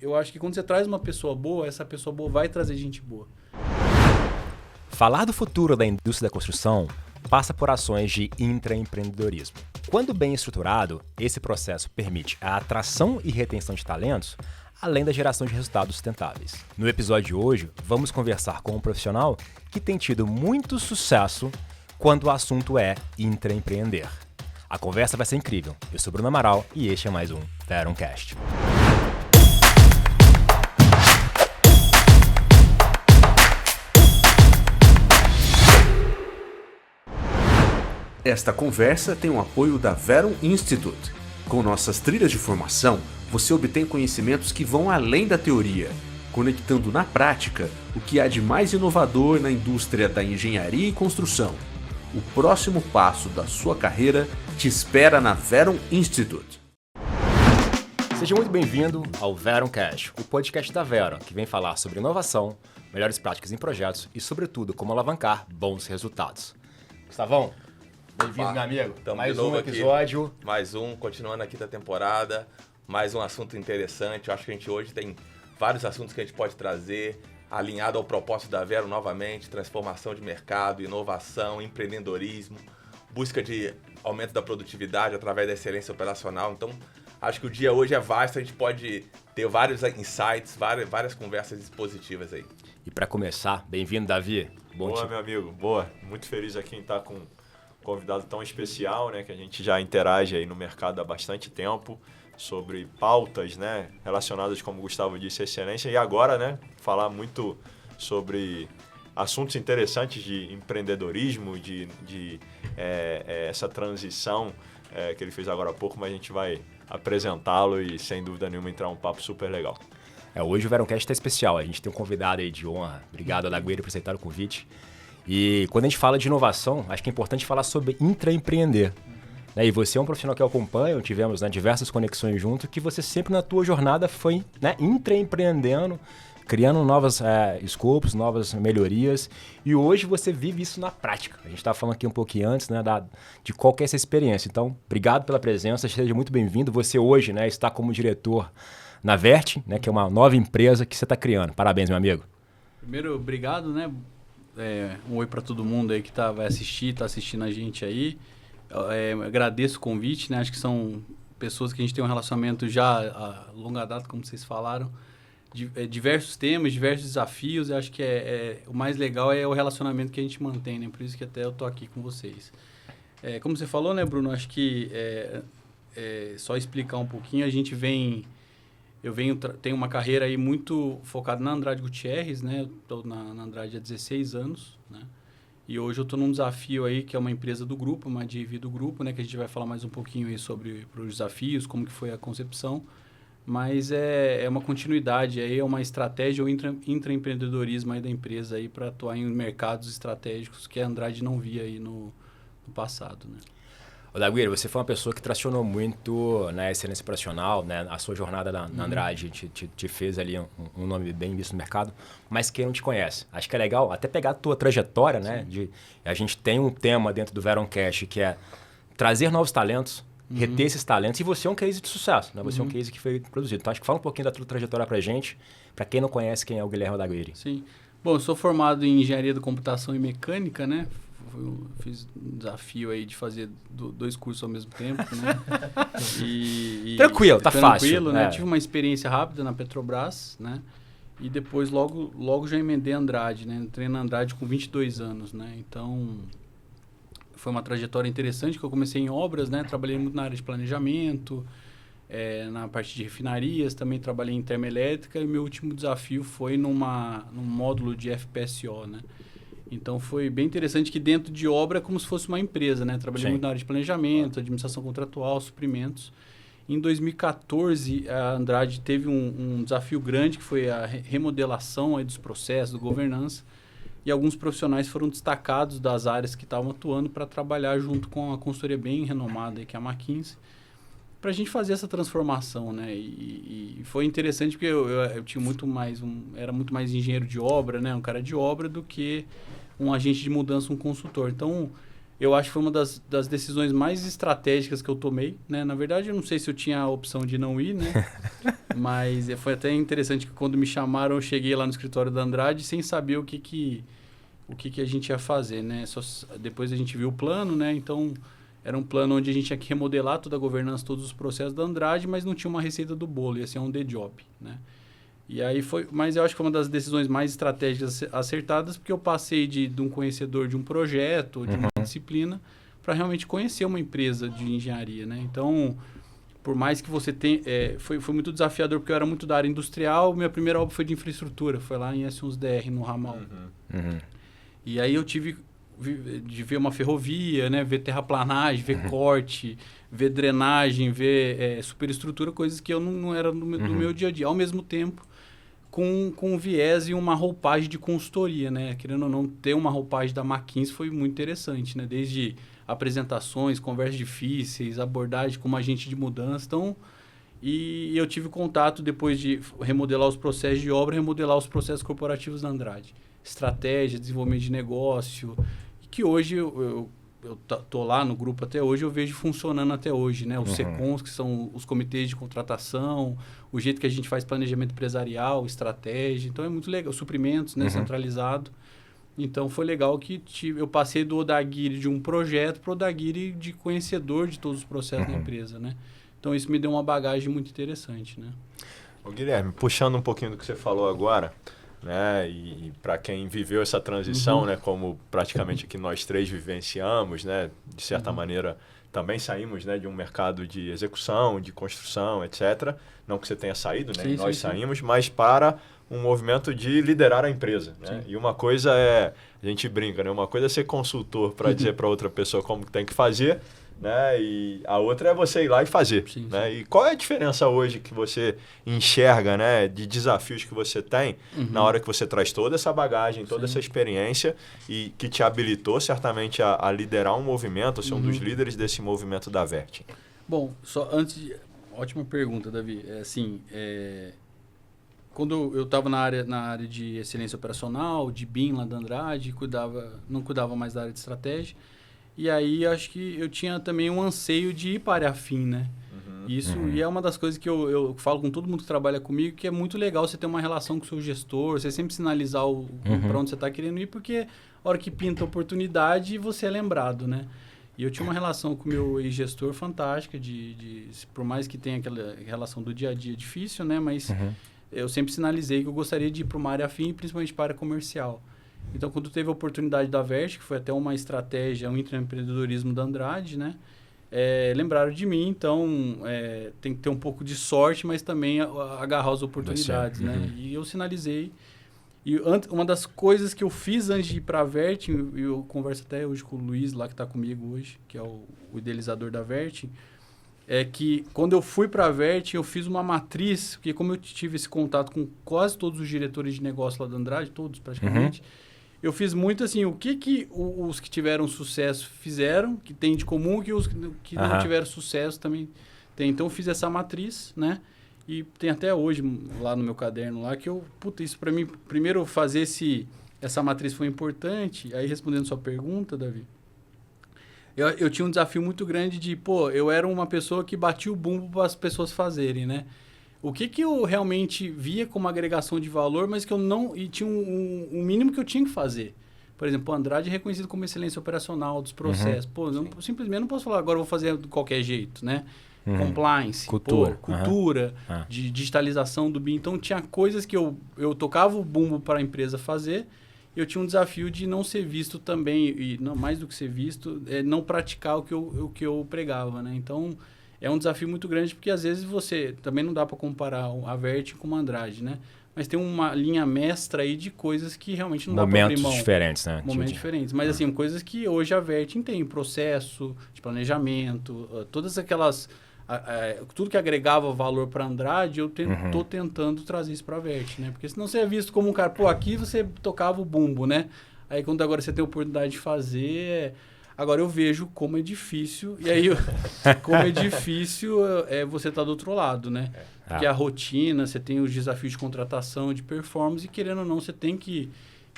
eu acho que quando você traz uma pessoa boa, essa pessoa boa vai trazer gente boa. Falar do futuro da indústria da construção passa por ações de intraempreendedorismo. Quando bem estruturado, esse processo permite a atração e retenção de talentos, além da geração de resultados sustentáveis. No episódio de hoje, vamos conversar com um profissional que tem tido muito sucesso quando o assunto é intraempreender. A conversa vai ser incrível. Eu sou Bruno Amaral e este é mais um Veroncast. Esta conversa tem o apoio da Veron Institute. Com nossas trilhas de formação, você obtém conhecimentos que vão além da teoria, conectando na prática o que há de mais inovador na indústria da engenharia e construção. O próximo passo da sua carreira te espera na Veron Institute. Seja muito bem-vindo ao Veroncast, o podcast da Veron, que vem falar sobre inovação, melhores práticas em projetos e, sobretudo, como alavancar bons resultados. Gustavão, bem-vindo, meu amigo. Mais um episódio. Aqui, mais um, continuando aqui da temporada. Mais um assunto interessante. Eu acho que a gente hoje tem vários assuntos que a gente pode trazer, alinhado ao propósito da Veron novamente, transformação de mercado, inovação, empreendedorismo, busca de aumento da produtividade através da excelência operacional. Então, acho que o dia hoje é vasto, a gente pode ter vários insights, várias conversas positivas aí. E para começar, bem-vindo, Davi. Boa, meu amigo. Boa. Muito feliz aqui em estar com um convidado tão especial, né, que a gente já interage aí no mercado há bastante tempo sobre pautas, né, relacionadas, como o Gustavo disse, à excelência, e agora, né, falar muito sobre assuntos interessantes de empreendedorismo, de essa transição que ele fez agora há pouco, mas a gente vai apresentá-lo e, sem dúvida nenhuma, entrar um papo super legal. Hoje o Veroncast está especial, a gente tem um convidado aí de honra. Obrigado, Adagueira, por aceitar o convite. E quando a gente fala de inovação, acho que é importante falar sobre intraempreender. E você é um profissional que eu acompanho, tivemos diversas conexões junto, que você sempre na tua jornada foi intraempreendendo, criando novos escopos, novas melhorias, e hoje você vive isso na prática. A gente estava falando aqui um pouquinho antes de qual que é essa experiência. Então, obrigado pela presença, seja muito bem-vindo. Você hoje está como diretor na Vert, que é uma nova empresa que você está criando. Parabéns, meu amigo. Primeiro, obrigado, um oi para todo mundo aí que vai assistir, está assistindo a gente aí. Agradeço o convite, Acho que são pessoas que a gente tem um relacionamento já a longa data, como vocês falaram. Diversos temas, diversos desafios. Eu acho que o mais legal é o relacionamento que a gente mantém, Por isso que até eu tô aqui com vocês. Como você falou, Bruno? Acho que só explicar um pouquinho. Tenho uma carreira aí muito focada na Andrade Gutierrez, Eu tô na Andrade há 16 anos, E hoje eu estou num desafio aí, que é uma empresa do grupo, uma JV do grupo, Que a gente vai falar mais um pouquinho aí sobre os desafios, como que foi a concepção. Mas é uma continuidade aí, é uma estratégia ou intraempreendedorismo aí da empresa aí para atuar em mercados estratégicos que a Andrade não via aí no passado, Ô, Dagueira, você foi uma pessoa que tracionou muito na excelência operacional, A sua jornada na Andrade te fez ali um nome bem visto no mercado, mas quem não te conhece? Acho que é legal até pegar a tua trajetória, A gente tem um tema dentro do Veroncast que é trazer novos talentos, reter esses talentos, e você é um case de sucesso, Você é um case que foi produzido. Então, acho que fala um pouquinho da tua trajetória pra gente, para quem não conhece quem é o Guilherme Adaguiri. Sim. Bom, eu sou formado em Engenharia da Computação e Mecânica, Eu fiz um desafio aí de fazer 2 cursos ao mesmo tempo, Tranquilo, tá fácil. Tive uma experiência rápida na Petrobras, E depois, logo já emendei Andrade, Entrei na Andrade com 22 anos, Então, foi uma trajetória interessante, que eu comecei em obras, Trabalhei muito na área de planejamento, na parte de refinarias, também trabalhei em termoelétrica, e meu último desafio foi num módulo de FPSO, Então, foi bem interessante que dentro de obra é como se fosse uma empresa, Trabalhei muito na área de planejamento, administração contratual, suprimentos. Em 2014, a Andrade teve um desafio grande, que foi a remodelação aí dos processos, da governança, e alguns profissionais foram destacados das áreas que estavam atuando para trabalhar junto com uma consultoria bem renomada, aí, que é a McKinsey, para a gente fazer essa transformação, E foi interessante porque eu tinha era muito mais engenheiro de obra, um cara de obra, do que um agente de mudança, um consultor. Então, eu acho que foi uma das decisões mais estratégicas que eu tomei, Na verdade, eu não sei se eu tinha a opção de não ir, Mas foi até interessante que quando me chamaram, eu cheguei lá no escritório da Andrade sem saber o que a gente ia fazer, né? Depois a gente viu o plano, né? Então, era um plano onde a gente tinha que remodelar toda a governança, todos os processos da Andrade, mas não tinha uma receita do bolo, ia ser um the job, né? E aí mas eu acho que foi uma das decisões mais estratégicas acertadas, porque eu passei de um conhecedor de um projeto, de uma disciplina, para realmente conhecer uma empresa de engenharia, né? Então, por mais que você tenha... foi muito desafiador, porque eu era muito da área industrial, minha primeira obra foi de infraestrutura, foi lá em S11DR, no ramal. E aí eu tive de ver uma ferrovia, né? Ver terraplanagem, ver corte, ver drenagem, ver superestrutura, coisas que eu não era do meu dia a dia. Ao mesmo tempo, com um viés e uma roupagem de consultoria, né? Querendo ou não, ter uma roupagem da McKinsey foi muito interessante, né? Desde apresentações, conversas difíceis, abordagem como agente de mudança. Então, e eu tive contato depois de remodelar os processos de obra, remodelar os processos corporativos da Andrade. Estratégia, desenvolvimento de negócio, que hoje eu tô lá no grupo até hoje, eu vejo funcionando até hoje, né? Os SECONs, que são os comitês de contratação, o jeito que a gente faz planejamento empresarial, estratégia. Então, é muito legal. Suprimentos, né? Centralizado. Então, foi legal que eu passei do Odaguiri de um projeto para o Odaguiri de conhecedor de todos os processos da empresa, né? Então, isso me deu uma bagagem muito interessante, né? Ô, Guilherme, puxando um pouquinho do que você falou agora, né? E para quem viveu essa transição, né? Como praticamente aqui nós três vivenciamos, né? De certa maneira, também saímos, né? De um mercado de execução, de construção, etc. Não que você tenha saído, né? Sim, nós sim, saímos, mas para um movimento de liderar a empresa, né? E uma coisa a gente brinca, né? Uma coisa é ser consultor para dizer para outra pessoa como tem que fazer, né? E a outra é você ir lá e fazer, né? E qual é a diferença hoje que você enxerga, né? De desafios que você tem na hora que você traz toda essa bagagem, toda essa experiência e que te habilitou certamente a liderar um movimento, ser um dos líderes desse movimento da Vertim? Bom, só antes de... Ótima pergunta, Davi. Quando eu estava na área de excelência operacional, de BIM lá da Andrade, não cuidava mais da área de estratégia. E aí, acho que eu tinha também um anseio de ir para a área afim, né? E é uma das coisas que eu falo com todo mundo que trabalha comigo, que é muito legal você ter uma relação com o seu gestor, você sempre sinalizar para onde você está querendo ir, porque a hora que pinta a oportunidade, você é lembrado, né? E eu tinha uma relação com o meu ex-gestor fantástica, por mais que tenha aquela relação do dia a dia difícil, né? Mas eu sempre sinalizei que eu gostaria de ir para uma área afim, principalmente para a área comercial. Então, quando teve a oportunidade da Vertim, que foi até uma estratégia, um intraempreendedorismo da Andrade, né? Lembraram de mim, então tem que ter um pouco de sorte, mas também agarrar as oportunidades, né? E eu sinalizei. E uma das coisas que eu fiz antes de ir para a Vertim, e eu converso até hoje com o Luiz, lá que está comigo hoje, que é o idealizador da Vertim, é que quando eu fui para a Vertim, eu fiz uma matriz, porque como eu tive esse contato com quase todos os diretores de negócio lá da Andrade, todos praticamente, eu fiz muito assim, o que os que tiveram sucesso fizeram, que tem de comum, que os que não tiveram sucesso também tem. Então, eu fiz essa matriz, né? E tem até hoje lá no meu caderno lá que isso para mim, primeiro fazer essa matriz foi importante. Aí, respondendo sua pergunta, Davi, eu tinha um desafio muito grande eu era uma pessoa que batia o bumbo para as pessoas fazerem, né? O que eu realmente via como agregação de valor, mas que eu não... E tinha um mínimo que eu tinha que fazer. Por exemplo, o Andrade é reconhecido como excelência operacional dos processos. Simplesmente não posso falar, agora eu vou fazer de qualquer jeito, né? Compliance, cultura, de digitalização do BIM. Então, tinha coisas que eu tocava o bumbo para a empresa fazer. Eu tinha um desafio de não ser visto também, e não, mais do que ser visto, não praticar o que eu pregava, né? Então... É um desafio muito grande, porque às vezes você... Também não dá para comparar a Vertim com a Andrade, né? Mas tem uma linha mestra aí de coisas que realmente não dá para abrir mão. Momentos diferentes, né? Momentos diferentes. Mas, assim, coisas que hoje a Vertim tem. Processo de planejamento, todas aquelas... tudo que agregava valor para a Andrade, eu estou tentando trazer isso para a Vertim, né? Porque senão você é visto como um cara... aqui você tocava o bumbo, né? Aí, quando agora você tem a oportunidade de fazer... Agora eu vejo como é difícil, e aí como é difícil você estar do outro lado, né? Porque a rotina, você tem os desafios de contratação, de performance, e querendo ou não, você tem que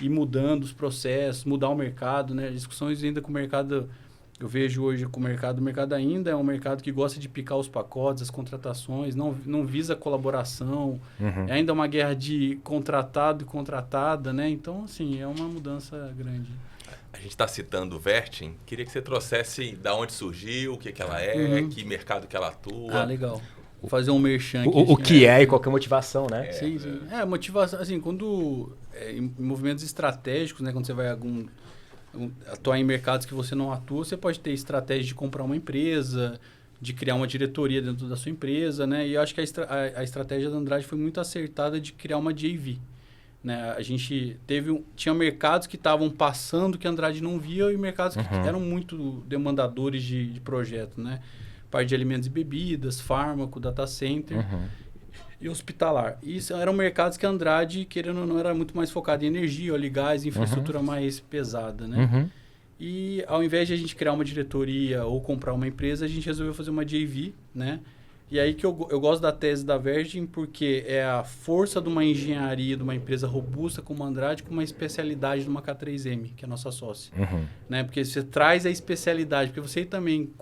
ir mudando os processos, mudar o mercado, né? Discussões ainda com o mercado Eu vejo hoje com o mercado ainda é um mercado que gosta de picar os pacotes, as contratações, não visa colaboração, é ainda uma guerra de contratado e contratada, né? Então, assim, é uma mudança grande. A gente está citando o Vertin, queria que você trouxesse da onde surgiu, o que ela é, que mercado que ela atua. Ah, legal. Vou fazer um merchan aqui. O que é e qual que é a motivação, né? Sim. Motivação, assim, quando em movimentos estratégicos, né, quando você vai atuar em mercados que você não atua, você pode ter estratégia de comprar uma empresa, de criar uma diretoria dentro da sua empresa, né? E eu acho que a estratégia da Andrade foi muito acertada de criar uma JV. Né? A gente tinha mercados que estavam passando que a Andrade não via e mercados que eram muito demandadores de projeto, né? Parte de alimentos e bebidas, fármaco, data center e hospitalar. Isso eram mercados que a Andrade, querendo ou não, era muito mais focada em energia, óleo e gás, infraestrutura mais pesada, né? E ao invés de a gente criar uma diretoria ou comprar uma empresa, a gente resolveu fazer uma JV, né? E aí que eu gosto da tese da Vergem, porque é a força de uma engenharia, de uma empresa robusta como a Andrade, com uma especialidade de uma K3M, que é a nossa sócia. Né? Porque você traz a especialidade, porque você também,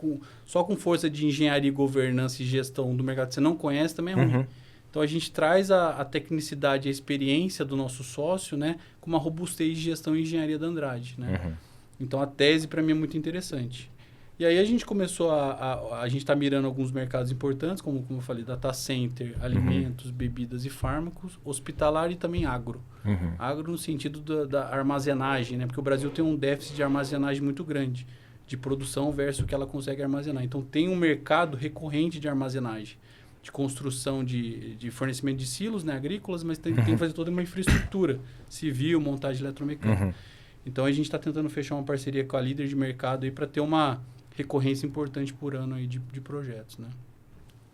só com força de engenharia, governança e gestão do mercado que você não conhece, também é ruim. Então, a gente traz a tecnicidade e a experiência do nosso sócio, né, com uma robustez de gestão e engenharia da Andrade. Né? Então, a tese, para mim, é muito interessante. E aí a gente começou a gente está mirando alguns mercados importantes, como eu falei, data center, alimentos, bebidas e fármacos, hospitalar e também agro. Agro no sentido da armazenagem, né? Porque o Brasil tem um déficit de armazenagem muito grande, de produção versus o que ela consegue armazenar. Então tem um mercado recorrente de armazenagem, de construção de fornecimento de silos, né, agrícolas, mas tem que fazer toda uma infraestrutura civil, montagem eletromecânica. Então a gente está tentando fechar uma parceria com a líder de mercado aí para ter uma recorrência importante por ano aí de projetos, né?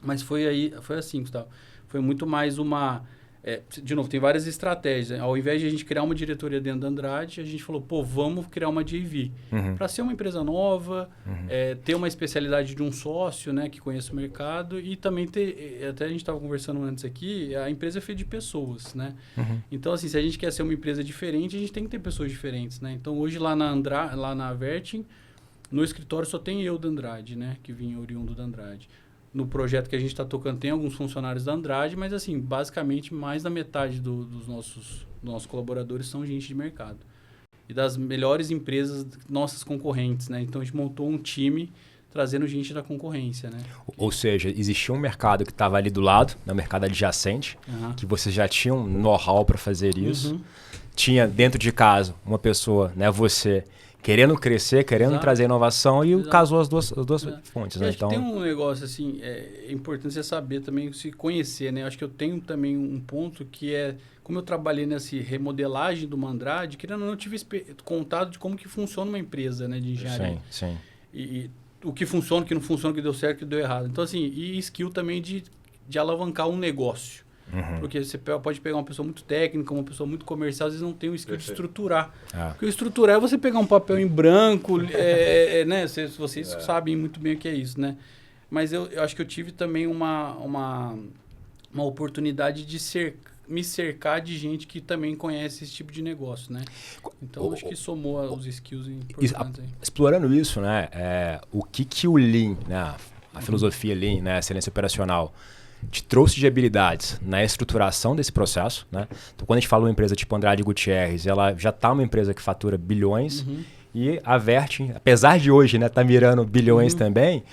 Mas foi assim, Gustavo. Foi muito mais uma... de novo, tem várias estratégias. Né? Ao invés de a gente criar uma diretoria dentro da Andrade, a gente falou, vamos criar uma JV. Para ser uma empresa nova, ter uma especialidade de um sócio, né, que conhece o mercado e também ter... Até a gente estava conversando antes aqui, a empresa é feita de pessoas, né? Então, assim, se a gente quer ser uma empresa diferente, a gente tem que ter pessoas diferentes, né? Então, hoje lá na Vertin, no escritório só tem eu da Andrade, né? Que vinha oriundo da Andrade. No projeto que a gente está tocando tem alguns funcionários da Andrade, mas assim, basicamente mais da metade dos nossos colaboradores são gente de mercado. E das melhores empresas, nossas concorrentes, né? Então a gente montou um time trazendo gente da concorrência, né? Ou seja, existia um mercado que estava ali do lado, no mercado adjacente, que vocês já tinham know-how para fazer isso. Tinha dentro de casa uma pessoa, né? Você... querendo crescer, querendo trazer inovação e casou as duas fontes. Né? Então tem um negócio assim, é importante você saber também, se conhecer, né? Acho que eu tenho também um ponto que é, como eu trabalhei nessa remodelagem do Andrade, querendo ou não, eu tive contato de como que funciona uma empresa, né, de engenharia. Sim. E o que funciona, o que não funciona, o que deu certo, o que deu errado. Então assim, e skill também de alavancar um negócio. Porque você pode pegar uma pessoa muito técnica, uma pessoa muito comercial, às vezes não tem o skill de estruturar. Porque o estruturar é você pegar um papel em branco, né? Vocês sabem muito bem o que é isso, né? Mas eu acho que eu tive também uma oportunidade de me cercar de gente que também conhece esse tipo de negócio, né? Então, acho que somou os skills importantes aí. Explorando isso, né? O que o Lean, né? A filosofia Lean, né? A excelência operacional, te trouxe de habilidades na estruturação desse processo, né? Então, quando a gente fala uma empresa tipo Andrade Gutierrez, ela já está uma empresa que fatura bilhões e a Vertin, apesar de hoje, né, tá mirando bilhões também,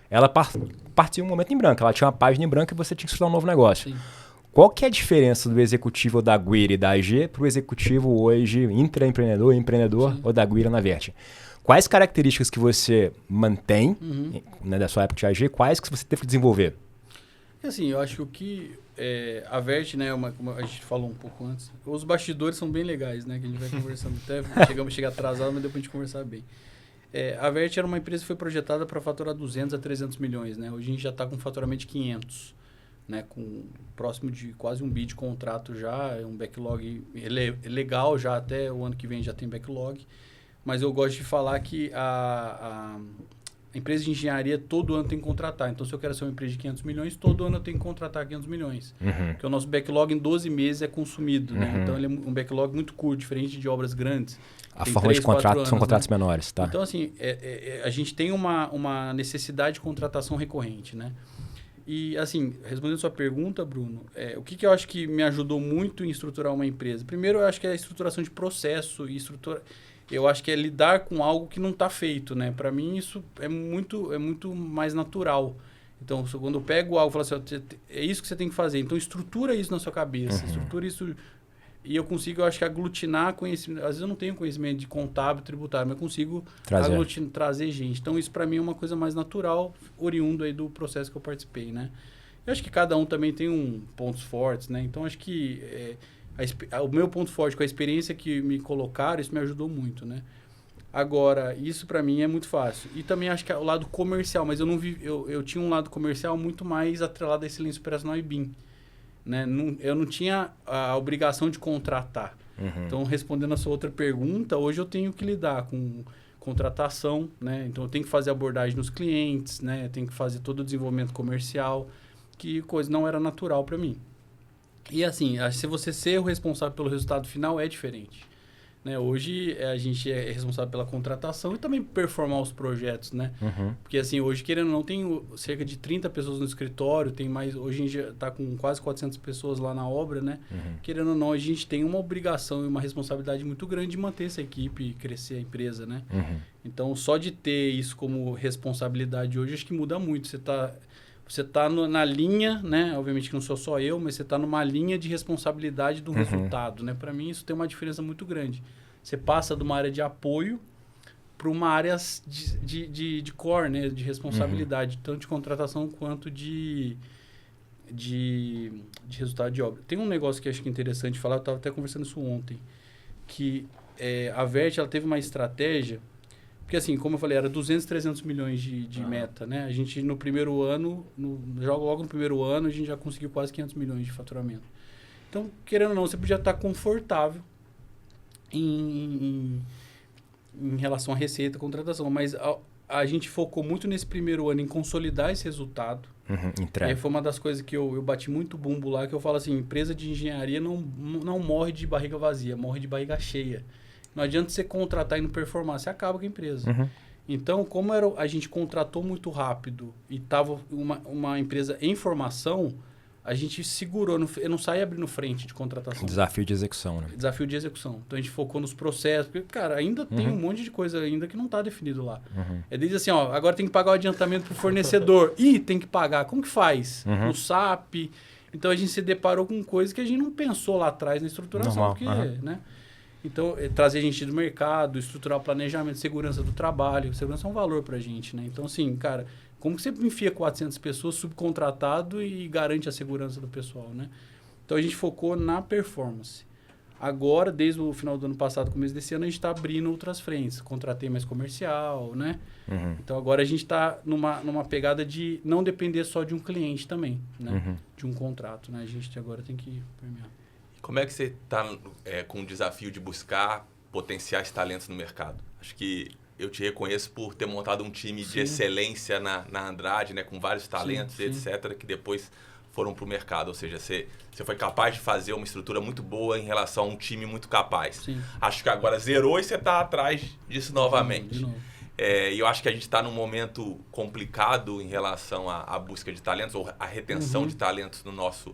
ela partiu um momento em branco. Ela tinha uma página em branco e você tinha que estudar um novo negócio. Sim. Qual que é a diferença do executivo da Guira e da AG para o executivo hoje intraempreendedor, empreendedor ou da Guira na Vertin? Quais características que você mantém né, da sua época de AG, quais que você teve que desenvolver? Assim, eu acho que o que a Vertin, né, como a gente falou um pouco antes, os bastidores são bem legais, né, que a gente vai conversando até chegar atrasado, mas depois a gente conversar bem. A Vertin era uma empresa que foi projetada para faturar 200 a 300 milhões, né? Hoje a gente já está com um faturamento de 500, né, com próximo de quase 1 bi de contrato já, um backlog legal já, até o ano que vem já tem backlog. Mas eu gosto de falar que empresa de engenharia todo ano tem que contratar. Então, se eu quero ser uma empresa de 500 milhões, todo ano eu tenho que contratar 500 milhões. Porque o nosso backlog em 12 meses é consumido, né? Então, ele é um backlog muito curto, diferente de obras grandes. A Tem forma 3, de contrato 4 anos, são contratos né? menores, tá? Então, assim, a gente tem uma necessidade de contratação recorrente, né? E, assim, respondendo a sua pergunta, Bruno, o que eu acho que me ajudou muito em estruturar uma empresa? Primeiro, eu acho que é a estruturação de processo e eu acho que é lidar com algo que não está feito, né? Para mim, isso é muito mais natural. Então, quando eu pego algo e falo assim, é isso que você tem que fazer. Então, estrutura isso na sua cabeça, estrutura isso... E eu consigo, eu acho que, aglutinar conhecimento. Às vezes eu não tenho conhecimento de contábil, tributário, mas eu consigo trazer gente. Então, isso para mim é uma coisa mais natural, oriundo aí do processo que eu participei, né? Eu acho que cada um também tem pontos fortes, né? Então, acho que o meu ponto forte com a experiência que me colocaram, isso me ajudou muito, né? Agora, isso para mim é muito fácil. E também acho que é o lado comercial, mas eu tinha um lado comercial muito mais atrelado a excelência operacional e BIM. Né? Eu não tinha a obrigação de contratar. Então, respondendo a sua outra pergunta, hoje eu tenho que lidar com contratação, né? Então, eu tenho que fazer abordagem nos clientes, né? Eu tenho que fazer todo o desenvolvimento comercial, que coisa não era natural para mim. E assim, se você ser o responsável pelo resultado final, é diferente. Né? Hoje, a gente é responsável pela contratação e também performar os projetos, né? Porque assim, hoje, querendo ou não, tem cerca de 30 pessoas no escritório, tem mais, hoje a gente está com quase 400 pessoas lá na obra, né? Querendo ou não, a gente tem uma obrigação e uma responsabilidade muito grande de manter essa equipe e crescer a empresa, né? Então, só de ter isso como responsabilidade hoje, acho que muda muito. Você tá na linha, né? Obviamente que não sou só eu, mas você está numa linha de responsabilidade do resultado, né? Para mim, isso tem uma diferença muito grande. Você passa de uma área de apoio para uma área de core, né? De responsabilidade, tanto de contratação quanto de resultado de obra. Tem um negócio que eu acho que é interessante falar, eu estava até conversando isso ontem, que a Vert, ela teve uma estratégia. Porque assim, como eu falei, era 200, 300 milhões de meta, né? A gente no primeiro ano, logo no primeiro ano, a gente já conseguiu quase 500 milhões de faturamento. Então, querendo ou não, você podia estar confortável em relação à receita, contratação. Mas a gente focou muito nesse primeiro ano em consolidar esse resultado. Aí foi uma das coisas que eu bati muito bumbo lá, que eu falo assim, empresa de engenharia não morre de barriga vazia, morre de barriga cheia. Não adianta você contratar e não performar, você acaba com a empresa. Então, como a gente contratou muito rápido e estava uma empresa em formação, a gente segurou, eu não saí abrindo frente de contratação. Desafio de execução, né? Desafio de execução. Então, a gente focou nos processos, porque, cara, ainda tem um monte de coisa ainda que não está definido lá. É desde assim, ó, agora tem que pagar o adiantamento para o fornecedor. Ih, tem que pagar. Como que faz? No SAP. Então, a gente se deparou com coisas que a gente não pensou lá atrás na estruturação. Normal. Porque, né? Então, trazer gente do mercado, estruturar o planejamento, segurança do trabalho. Segurança é um valor para a gente, né? Então, assim, cara, como que você enfia 400 pessoas subcontratado e garante a segurança do pessoal, né? Então, a gente focou na performance. Agora, desde o final do ano passado, começo desse ano, a gente está abrindo outras frentes. Contratei mais comercial, né? Então, agora a gente está numa pegada de não depender só de um cliente também, né? De um contrato, né? A gente agora tem que permear. Como é que você está com o desafio de buscar potenciais talentos no mercado? Acho que eu te reconheço por ter montado um time de excelência na Andrade, né, com vários talentos, etc., que depois foram para o mercado. Ou seja, você foi capaz de fazer uma estrutura muito boa em relação a um time muito capaz. Acho que agora zerou e você está atrás disso novamente. De novo. E eu acho que a gente está num momento complicado em relação à busca de talentos ou à retenção de talentos no nosso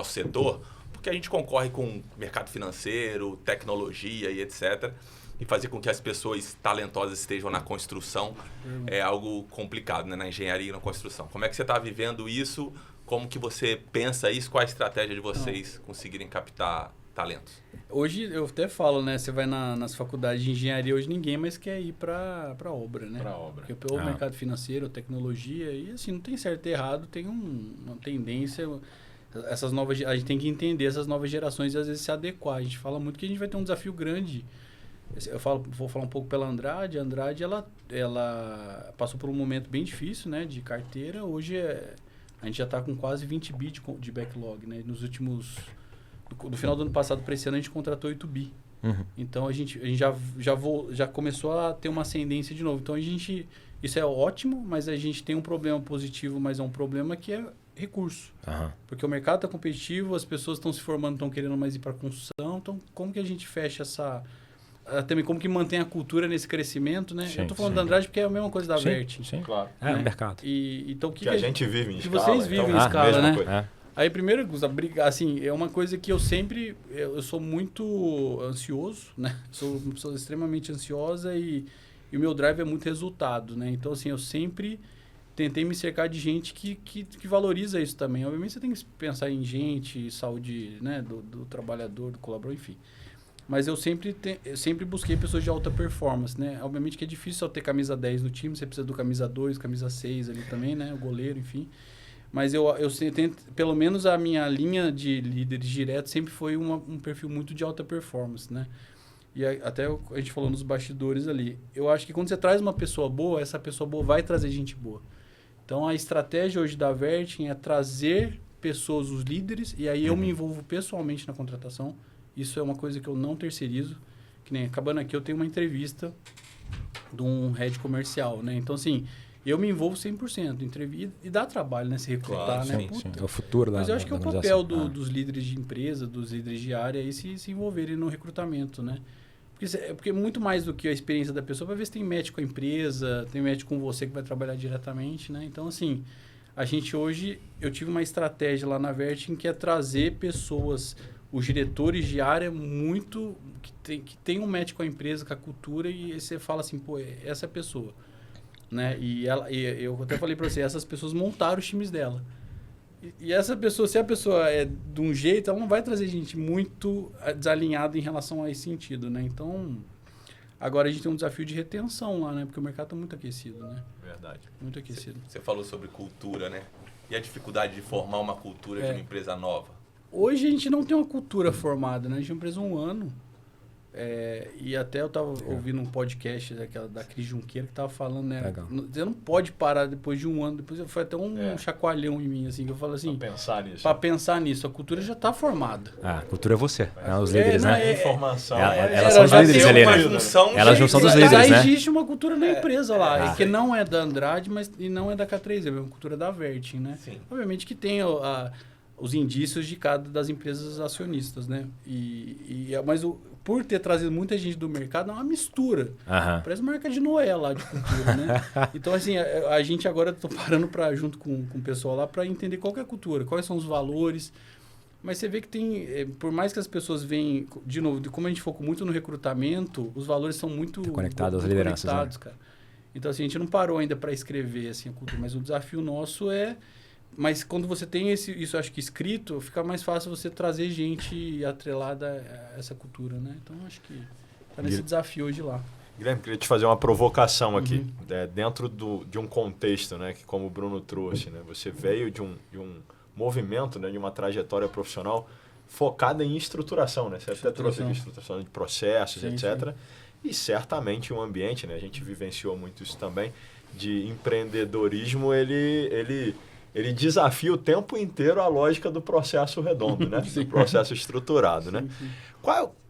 setor, porque a gente concorre com mercado financeiro, tecnologia e etc. E fazer com que as pessoas talentosas estejam na construção é algo complicado, né? Na engenharia e na construção. Como é que você está vivendo isso? Como que você pensa isso? Qual a estratégia de vocês conseguirem captar talentos? Hoje, eu até falo, né? Você vai nas faculdades de engenharia, hoje ninguém mais quer ir para obra, né? Para obra. Porque pelo mercado financeiro, tecnologia, e assim, não tem certo e errado, tem uma tendência... a gente tem que entender essas novas gerações e às vezes se adequar. A gente fala muito que a gente vai ter um desafio grande. Vou falar um pouco pela Andrade. A Andrade, ela passou por um momento bem difícil, né, de carteira. Hoje a gente já está com quase 20 bi de backlog, né? Nos últimos... No final do ano passado para esse ano a gente contratou 8 bi Então, a gente já começou a ter uma ascendência de novo. Então, isso é ótimo, mas a gente tem um problema positivo, mas é um problema que é recurso. Porque o mercado está competitivo, as pessoas estão se formando, estão querendo mais ir para a construção. Então, como que a gente fecha também como que mantém a cultura nesse crescimento, né? Sim, eu tô falando da Andrade porque é a mesma coisa da Vert. Sim, claro. É o mercado. Então, que a gente vive em escala. Que vocês vivem em então, escala, né? coisa. Aí, primeiro, assim, é uma coisa que eu sempre... Eu sou muito ansioso, né? Sou uma pessoa extremamente ansiosa e o meu drive é muito resultado, né? Então, assim, eu sempre tentei me cercar de gente que valoriza isso também. Obviamente, você tem que pensar em gente, saúde, né? Do trabalhador, do colaborador, enfim. Mas eu sempre busquei pessoas de alta performance, né? Obviamente que é difícil só ter camisa 10 no time, você precisa do camisa 2, camisa 6 ali também, né? O goleiro, enfim. Mas eu tento, pelo menos a minha linha de líderes direto sempre foi um perfil muito de alta performance, né? E até a gente falou nos bastidores ali. Eu acho que quando você traz uma pessoa boa, essa pessoa boa vai trazer gente boa. Então, a estratégia hoje da Vertin é trazer pessoas, os líderes, e aí eu me envolvo pessoalmente na contratação. Isso é uma coisa que eu não terceirizo. Que nem acabando aqui, eu tenho uma entrevista de um head comercial, né? Então, assim, eu me envolvo 100%. E dá trabalho, né? Se recrutar, Claro, né? Sim. É o futuro da Mas eu acho que é o organização. papel dos líderes de empresa, dos líderes de área, aí se envolverem no recrutamento, né? Porque muito mais do que a experiência da pessoa, para ver se tem match com a empresa, tem match com você que vai trabalhar diretamente, né? Então, assim, a gente hoje... Eu tive uma estratégia lá na Vertin que é trazer pessoas... Os diretores de área muito... Que tem um match com a empresa, com a cultura, e aí você fala assim, pô, essa é a pessoa. Né? E eu até falei para você, essas pessoas montaram os times dela. E essa pessoa, se a pessoa é de um jeito, ela não vai trazer gente muito desalinhada em relação a esse sentido, né? Então, agora a gente tem um desafio de retenção lá, né? Porque o mercado está muito aquecido, né? Verdade. Muito aquecido. Você falou sobre cultura, né? E a dificuldade de formar uma cultura de uma empresa nova? Hoje a gente não tem uma cultura formada, né? A gente é uma empresa há 1 ano. E até eu estava ouvindo um podcast da Cris Junqueira que estava falando, né? Legal. Você não pode parar depois de 1 ano. Depois foi até um chacoalhão em mim, assim, que eu falo assim... Pra pensar nisso. A cultura já está formada. A cultura é você, os líderes, né? Informação. Elas são os líderes ali, né? Elas não são dos líderes, já né? existe uma cultura na empresa lá, que não é da Andrade, e não é da K3, é uma cultura da Vertin, né? Sim. Obviamente que tem os indícios de cada das empresas acionistas, né? Mas por ter trazido muita gente do mercado, é uma mistura. Parece uma marca de Noé lá de cultura, né? Então, assim, a gente agora está parando junto com o pessoal lá para entender qual que é a cultura, quais são os valores. Mas você vê que tem, por mais que as pessoas venham, de novo, como a gente focou muito no recrutamento, os valores são muito conectados às lideranças, conectados, cara. Então, assim, a gente não parou ainda para escrever assim, a cultura, mas o desafio nosso é... Mas quando você tem isso, acho que escrito, fica mais fácil você trazer gente atrelada a essa cultura, né? Então, acho que está nesse desafio hoje lá. Guilherme, queria te fazer uma provocação aqui. Dentro de um contexto, né, que como o Bruno trouxe, né? Você veio de um movimento, né, de uma trajetória profissional focada em estruturação, né? Você até trouxe aqui estruturação de processos, etc. Sim. E certamente um ambiente, né? A gente vivenciou muito isso também, de empreendedorismo, ele desafia o tempo inteiro a lógica do processo redondo, né? Do processo estruturado, né? Sim.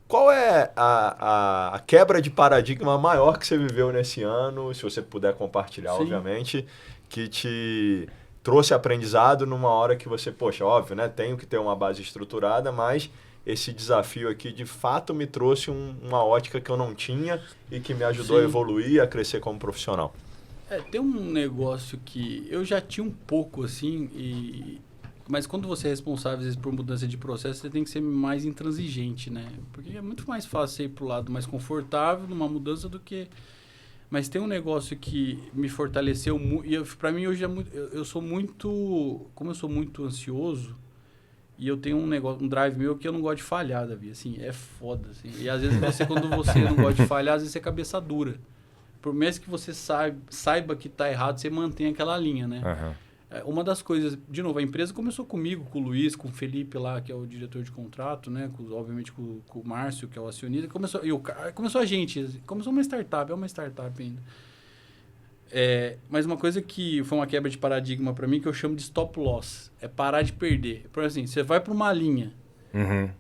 Qual é a quebra de paradigma maior que você viveu nesse ano, se você puder compartilhar, obviamente, que te trouxe aprendizado numa hora que você, poxa, óbvio, né? Tenho que ter uma base estruturada, mas esse desafio aqui, de fato, me trouxe uma ótica que eu não tinha e que me ajudou a evoluir, a crescer como profissional. Tem um negócio que eu já tinha um pouco, assim, mas quando você é responsável, às vezes, por mudança de processo, você tem que ser mais intransigente, né? Porque é muito mais fácil você ir para o lado mais confortável numa mudança do que... Mas tem um negócio que me fortaleceu muito, e para mim hoje eu sou muito... Como eu sou muito ansioso, e eu tenho um drive meu que eu não gosto de falhar, Davi, assim, é foda, assim. E às vezes quando você não gosta de falhar, às vezes você é cabeça dura. Por mais que você saiba que está errado, você mantém aquela linha, né? Uma das coisas... De novo, a empresa começou comigo, com o Luiz, com o Felipe lá, que é o diretor de contrato, né? Obviamente com o Márcio, que é o acionista. Começou a gente. Começou uma startup, é uma startup ainda. Mas uma coisa que foi uma quebra de paradigma para mim, que eu chamo de stop loss. É parar de perder. Por exemplo, você vai para uma linha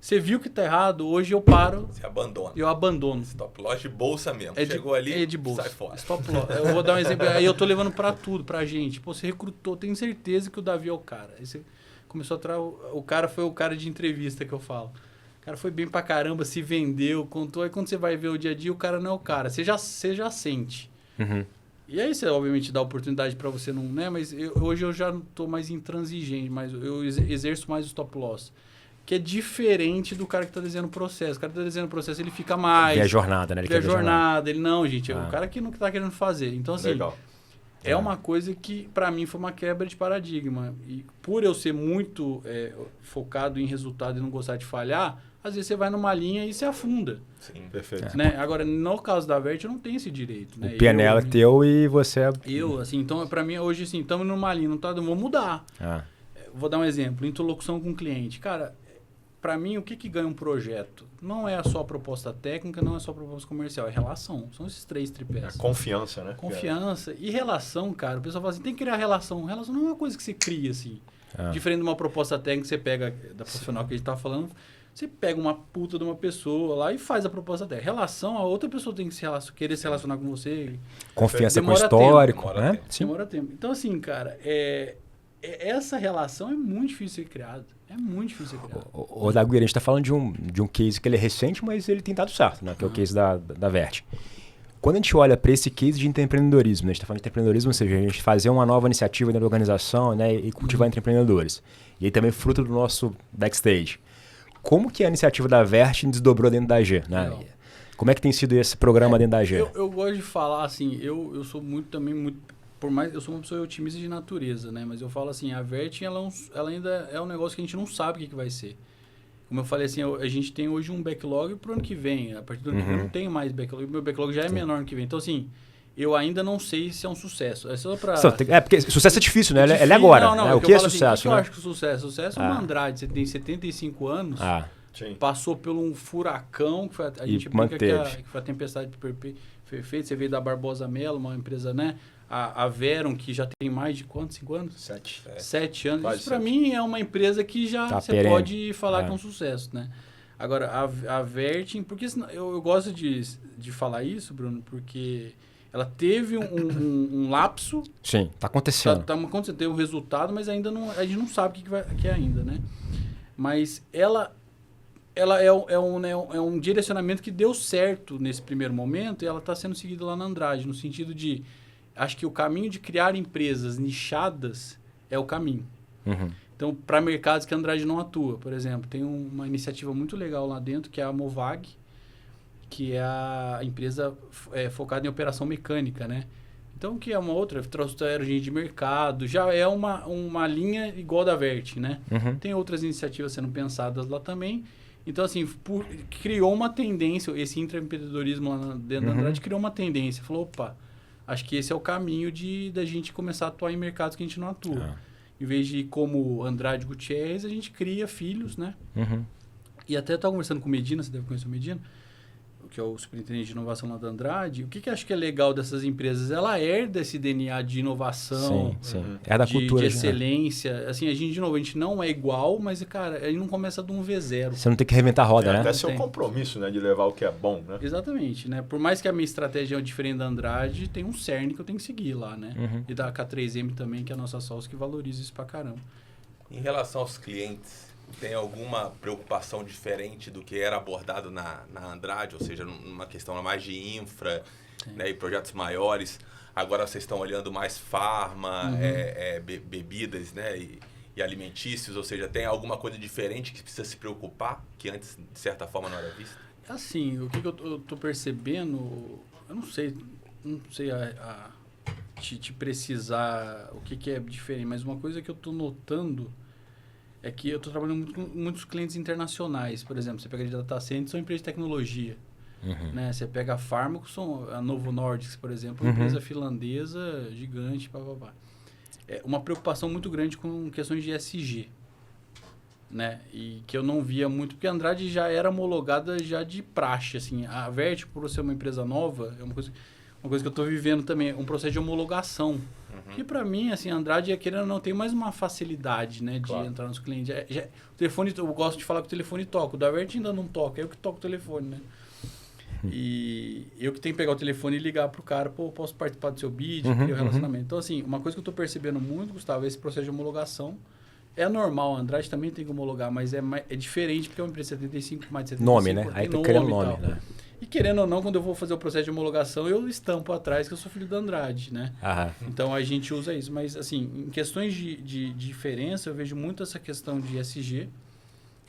Você viu que tá errado, hoje eu paro, Você abandona. eu abandono. Stop loss de bolsa mesmo. É de- Chegou ali, é de bolsa. sai fora. Stop loss. Eu vou dar um exemplo. Aí eu tô levando pra tudo, pra gente. Pô, você recrutou, tenho certeza que o Davi é o cara. Aí você começou a trazer. O cara foi o cara de entrevista que eu falo. O cara foi bem pra caramba, se vendeu, contou. Aí quando você vai ver o dia a dia, o cara não é o cara. Você já sente. E aí você, obviamente, dá oportunidade pra você, não, né? Mas hoje eu já não tô mais intransigente, mas eu exerço mais o stop loss. Que é diferente do cara que tá desenhando o processo. O cara que tá desenhando o processo, ele fica mais... Vê a jornada, né? Ele Vê quer a ver jornada. jornada. Ele não, gente. É o cara que não tá querendo fazer. Então, assim... Legal. É uma coisa que, pra mim, foi uma quebra de paradigma. E por eu ser muito focado em resultado e não gostar de falhar, às vezes você vai numa linha e se afunda. Sim. Perfeito. Né? Agora, no caso da Vert, eu não tenho esse direito. Né? O PNL é teu e você é... Eu, assim, então, pra mim, hoje, assim, estamos numa linha, não tá, vou mudar. Vou dar um exemplo. Interlocução com o cliente. Cara, pra mim, o que ganha um projeto? Não é só a proposta técnica, não é só a proposta comercial, é relação. São esses 3 tripés. É confiança, né? Confiança e relação, cara. O pessoal fala assim, tem que criar relação. Relação não é uma coisa que você cria, assim. Diferente de uma proposta técnica que você pega, da profissional que a gente tá falando, você pega uma puta de uma pessoa lá e faz a proposta técnica. Relação, a outra pessoa tem que querer se relacionar com você. Confiança com o Demora histórico, tempo, né? Sim. Demora tempo. Então, assim, cara, essa relação é muito difícil de ser criada. É muito difícil de ser criada. O Dagueira, a gente está falando de um case que ele é recente, mas ele tem dado certo, né? Que é o case da Vert. Quando a gente olha para esse case de empreendedorismo, né? A gente está falando de empreendedorismo, ou seja, a gente fazer uma nova iniciativa dentro da organização, né? E cultivar entre empreendedores. E aí também fruto do nosso backstage. Como que a iniciativa da Vert desdobrou dentro da AG, né? Não. Como é que tem sido esse programa dentro da AG? Eu gosto de falar assim, eu sou muito, por mais, eu sou uma pessoa otimista de natureza, né? Mas eu falo assim, a Vert, ela ainda é um negócio que a gente não sabe o que vai ser. Como eu falei assim, a gente tem hoje um backlog pro ano que vem. A partir do ano que vem eu não tenho mais backlog. Meu backlog já é menor no ano que vem. Então, assim, eu ainda não sei se é um sucesso. É só pra... Porque sucesso é difícil, né? Ele é agora. Não, né? O que é sucesso, o que né? eu acho que sucesso? Sucesso é uma Andrade. Você tem 75 anos, Sim. passou por um furacão, que foi a gente brinca que foi a tempestade perfeita. Você veio da Barbosa Mello, uma empresa, né? A Veron, que já tem mais de quantos? 5 anos? 7 anos. Quase Isso para 7. mim é uma empresa que já Tá você perene. pode falar com sucesso, né? Agora, a Vertin, porque eu gosto de falar isso, Bruno, porque ela teve um lapso. Sim, tá acontecendo. Tá acontecendo, teve um resultado, mas ainda não, a gente não sabe o que é ainda, né? Mas ela é um direcionamento que deu certo nesse primeiro momento e ela está sendo seguida lá na Andrade, no sentido de, acho que o caminho de criar empresas nichadas é o caminho. Então, para mercados que a Andrade não atua, por exemplo, tem uma iniciativa muito legal lá dentro, que é a Movag, que é a empresa focada em operação mecânica, né? Então, que é uma outra, transferência de mercado, já é uma linha igual da Vert, né? Tem outras iniciativas sendo pensadas lá também. Então, assim, criou uma tendência, esse intraempreendedorismo lá dentro da Andrade criou uma tendência. Falou, opa, acho que esse é o caminho da gente começar a atuar em mercados que a gente não atua. Em vez de, como Andrade Gutierrez, a gente cria filhos, né? E até estava conversando com o Medina, você deve conhecer o Medina, que é o superintendente de inovação lá da Andrade. O que eu acho que é legal dessas empresas? Ela herda esse DNA de inovação, sim. É da cultura. de excelência. Assim, a gente não é igual, mas, cara, a gente não começa de um V0. Você não tem que reinventar a roda, né? Até seu Tem. compromisso, né? De levar o que é bom, né? Exatamente, né? Por mais que a minha estratégia é diferente da Andrade, tem um cerne que eu tenho que seguir lá, né? E da K3M também, que é a nossa sócia, que valoriza isso pra caramba. Em relação aos clientes, tem alguma preocupação diferente do que era abordado na Andrade? Ou seja, numa questão mais de infra, né, e projetos maiores. Agora vocês estão olhando mais farma, bebidas, né, e alimentícios. Ou seja, tem alguma coisa diferente que precisa se preocupar, que antes, de certa forma, não era vista? Assim, o que eu tô percebendo, eu não sei te precisar o que é diferente, mas uma coisa que eu tô notando é que eu tô trabalhando muito com muitos clientes internacionais. Por exemplo, você pega de data center, são empresas de tecnologia. Né? Você pega a Pharmaco, a Novo Nordisk, por exemplo, uma empresa finlandesa gigante, papapá. É uma preocupação muito grande com questões de ESG. Né? E que eu não via muito, porque a Andrade já era homologada já de praxe, assim. A Vert, por ser uma empresa nova, é uma uma coisa que eu estou vivendo também, um processo de homologação. Que para mim, assim, Andrade, querendo ou não, tem mais uma facilidade, né, de entrar nos clientes. O telefone, eu gosto de falar que o telefone toca. O Davert ainda não toca, eu que toco o telefone, né? E eu que tenho que pegar o telefone e ligar pro cara, pô, posso participar do seu bid, criar um relacionamento. Então, assim, uma coisa que eu tô percebendo muito, Gustavo, é esse processo de homologação. É normal, a Andrade também tem que homologar, mas é diferente porque é uma empresa 75, mais de 75. Nome, né? Aí tá criando nome, né? E querendo ou não, quando eu vou fazer o processo de homologação, eu estampo atrás que eu sou filho da Andrade, né? Então a gente usa isso. Mas, assim, em questões de diferença, eu vejo muito essa questão de SG,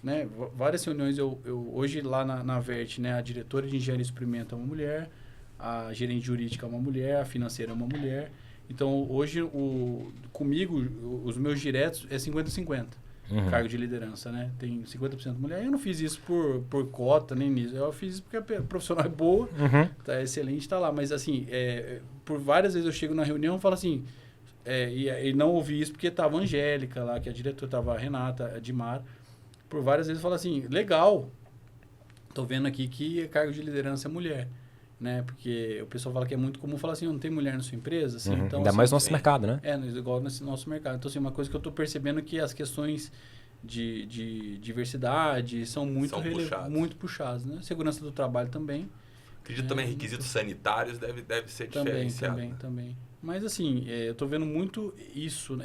né? Várias reuniões, hoje lá na Vert, né? A diretora de engenharia e suprimento é uma mulher, a gerente jurídica é uma mulher, a financeira é uma mulher. Então, hoje, comigo, os meus diretos é 50-50. Cargo de liderança, né? Tem 50% mulher. Eu não fiz isso por cota, nem nisso. Eu fiz isso porque a profissional é boa, tá excelente, tá lá. Mas, assim, por várias vezes eu chego na reunião e falo assim... e não ouvi isso porque tava a Angélica lá, que a diretora, tava a Renata, a Dimar. Por várias vezes eu falo assim, legal, tô vendo aqui que cargo de liderança é mulher. Né? Porque o pessoal fala que é muito comum falar assim, não tem mulher na sua empresa? Assim, então, ainda assim, mais no nosso mercado, né? Igual nesse nosso mercado. Então, assim, uma coisa que eu estou percebendo é que as questões de diversidade são muito puxadas. Né? Segurança do trabalho também. Acredito também requisitos sanitários deve ser diferenciado. Também. Mas, assim, eu estou vendo muito isso.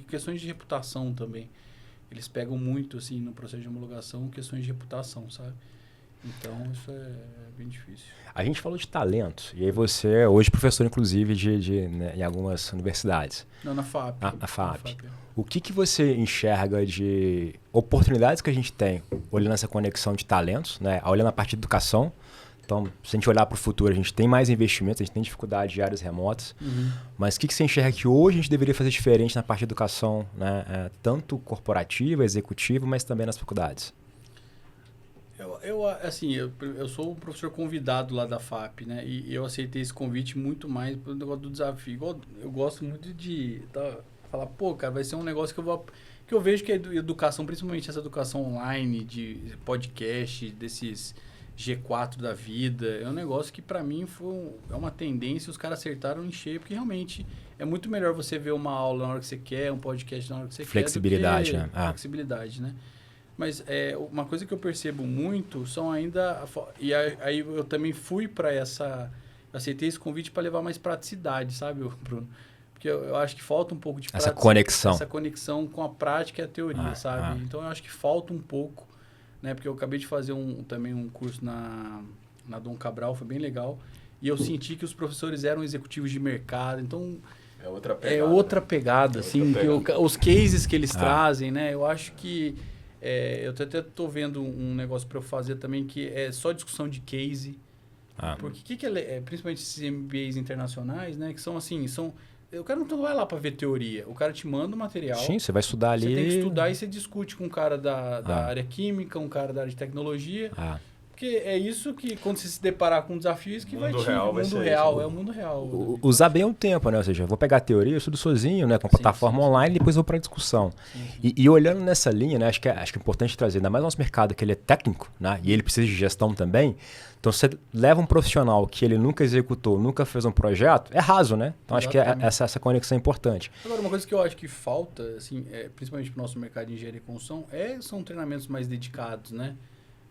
Questões de reputação também. Eles pegam muito, assim, no processo de homologação, questões de reputação, sabe? Então, isso é bem difícil. A gente falou de talentos, e aí você é hoje professor, inclusive, né, em algumas universidades. Não, na FAP. Na FAP. O que você enxerga de oportunidades que a gente tem, olhando essa conexão de talentos, né, olhando a parte de educação? Então, se a gente olhar para o futuro, a gente tem mais investimentos, a gente tem dificuldade de áreas remotas, mas o que você enxerga que hoje a gente deveria fazer diferente na parte de educação, né, tanto corporativa, executiva, mas também nas faculdades? Eu sou o professor convidado lá da FAP, né? E eu aceitei esse convite muito mais pelo negócio do desafio. Eu gosto muito de falar, pô, cara, vai ser um negócio que eu vejo que a educação, principalmente essa educação online, de podcast, desses G4 da vida, é um negócio que para mim é uma tendência, os caras acertaram em cheio, porque realmente é muito melhor você ver uma aula na hora que você quer, um podcast na hora que você flexibilidade, quer. Né? Flexibilidade, né? Mas uma coisa que eu percebo muito são ainda... E aí eu também fui para aceitei esse convite para levar mais praticidade, sabe, Bruno? Porque eu acho que falta um pouco de essa conexão. Essa conexão com a prática e a teoria, sabe? Então, eu acho que falta um pouco, né? Porque eu acabei de fazer também um curso na Dom Cabral, foi bem legal. E eu senti que os professores eram executivos de mercado, então... É outra pegada. Os cases que eles trazem, né? Eu acho que... eu até estou vendo um negócio para eu fazer também que é só discussão de case. Porque principalmente esses MBAs internacionais, né? Que são assim, o cara não vai lá para ver teoria. O cara te manda o material. Sim, você vai estudar ali. Você tem que estudar e você discute com um cara da área química, um cara da área de tecnologia. Porque é isso que, quando você se deparar com desafios, que vai te... O mundo real, é o mundo real. Usar bem o tempo, né? Ou seja, eu vou pegar a teoria, eu estudo sozinho, né? Com a plataforma online, e depois vou para a discussão. E olhando nessa linha, né? Acho que é importante trazer, ainda mais no nosso mercado, que ele é técnico, né? E ele precisa de gestão também. Então, você leva um profissional que ele nunca executou, nunca fez um projeto, é raso, né? Então, acho que essa conexão é importante. Agora, uma coisa que eu acho que falta, assim, principalmente para o nosso mercado de engenharia e construção, são treinamentos mais dedicados, né?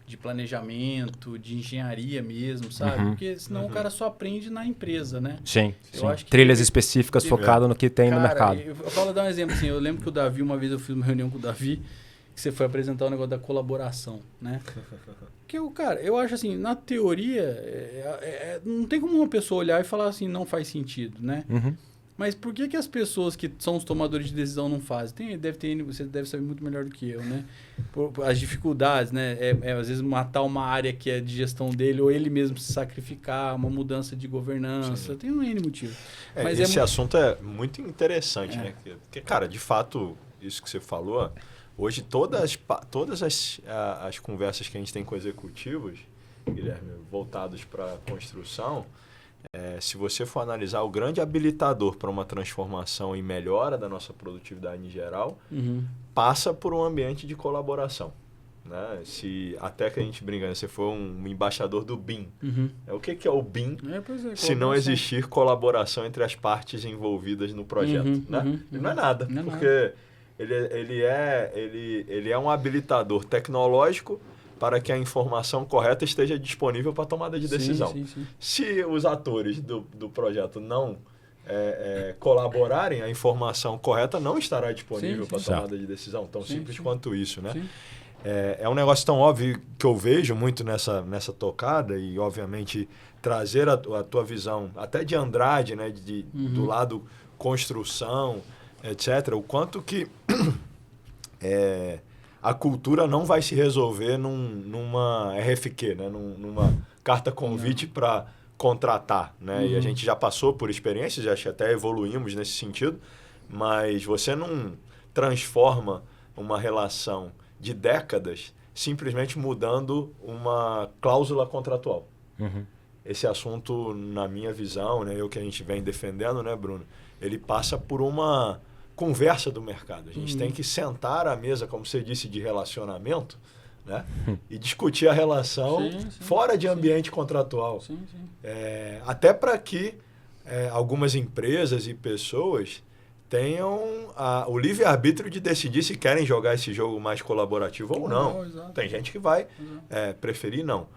De planejamento, de engenharia mesmo, sabe? Porque senão o cara só aprende na empresa, né? Sim. Acho que trilhas específicas focadas no que tem no mercado. Eu falo, dar um exemplo, assim, eu lembro que o Davi, uma vez eu fiz uma reunião com o Davi, que você foi apresentar o negócio da colaboração, né? Que eu acho assim, na teoria, não tem como uma pessoa olhar e falar assim, não faz sentido, né? Mas por que as pessoas que são os tomadores de decisão não fazem? Você deve saber muito melhor do que eu, né? As dificuldades, né? Às vezes matar uma área que é de gestão dele, ou ele mesmo se sacrificar, uma mudança de governança. Tem um N motivo. Mas esse assunto é muito interessante, né? Porque, cara, de fato, isso que você falou, hoje todas as conversas que a gente tem com executivos, Guilherme, voltados para a construção... se você for analisar, o grande habilitador para uma transformação e melhora da nossa produtividade em geral passa por um ambiente de colaboração. né? Se até que a gente brinca, né? Você foi um embaixador do BIM. Uhum. O que é o BIM? Pois é, Se não existir colaboração entre as partes envolvidas no projeto, né? Ele não é nada, Não é porque ele é um habilitador tecnológico para que a informação correta esteja disponível para tomada de decisão. Sim. Se os atores do projeto não colaborarem, a informação correta não estará disponível para tomada de decisão. Tão simples quanto isso, né? É um negócio tão óbvio que eu vejo muito nessa tocada e, obviamente, trazer a tua visão até de Andrade, né? Do lado construção, etc. O quanto que a cultura não vai se resolver numa RFQ, né? Numa carta convite para contratar, né? E a gente já passou por experiências, acho que até evoluímos nesse sentido, mas você não transforma uma relação de décadas simplesmente mudando uma cláusula contratual. Esse assunto, na minha visão, né, o que a gente vem defendendo, né, Bruno, ele passa por uma conversa do mercado. A gente tem que sentar à mesa, como você disse, de relacionamento, né, e discutir a relação fora de ambiente contratual. Até para que algumas empresas e pessoas tenham o livre-arbítrio de decidir se querem jogar esse jogo mais colaborativo ou não. Tem gente que vai preferir não.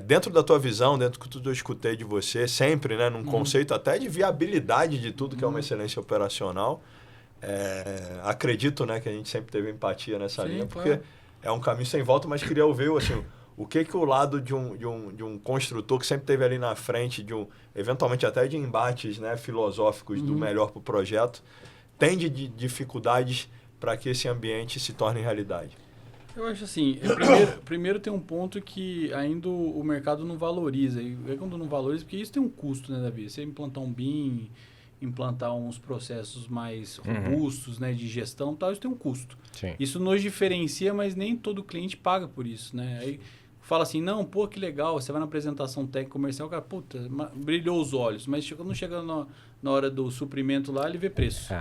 Dentro da tua visão, dentro do que eu escutei de você, sempre, né, num conceito até de viabilidade de tudo que é uma excelência operacional, acredito, né, que a gente sempre teve empatia nessa linha, porque é um caminho sem volta, mas queria ouvir assim, o que o lado de um construtor que sempre teve ali na frente, eventualmente até de embates, né, filosóficos do melhor para o projeto, tem de dificuldades para que esse ambiente se torne realidade? Eu acho assim, primeiro tem um ponto que ainda o mercado não valoriza. E quando não valoriza, porque isso tem um custo, né, Davi? Você implantar um BIM, implantar uns processos mais robustos, né, de gestão, tal, isso tem um custo. Sim. Isso nos diferencia, mas nem todo cliente paga por isso, né? Aí fala assim, não, pô, que legal, você vai na apresentação técnica comercial, o cara, puta, brilhou os olhos, mas quando chega na hora do suprimento lá, ele vê preço.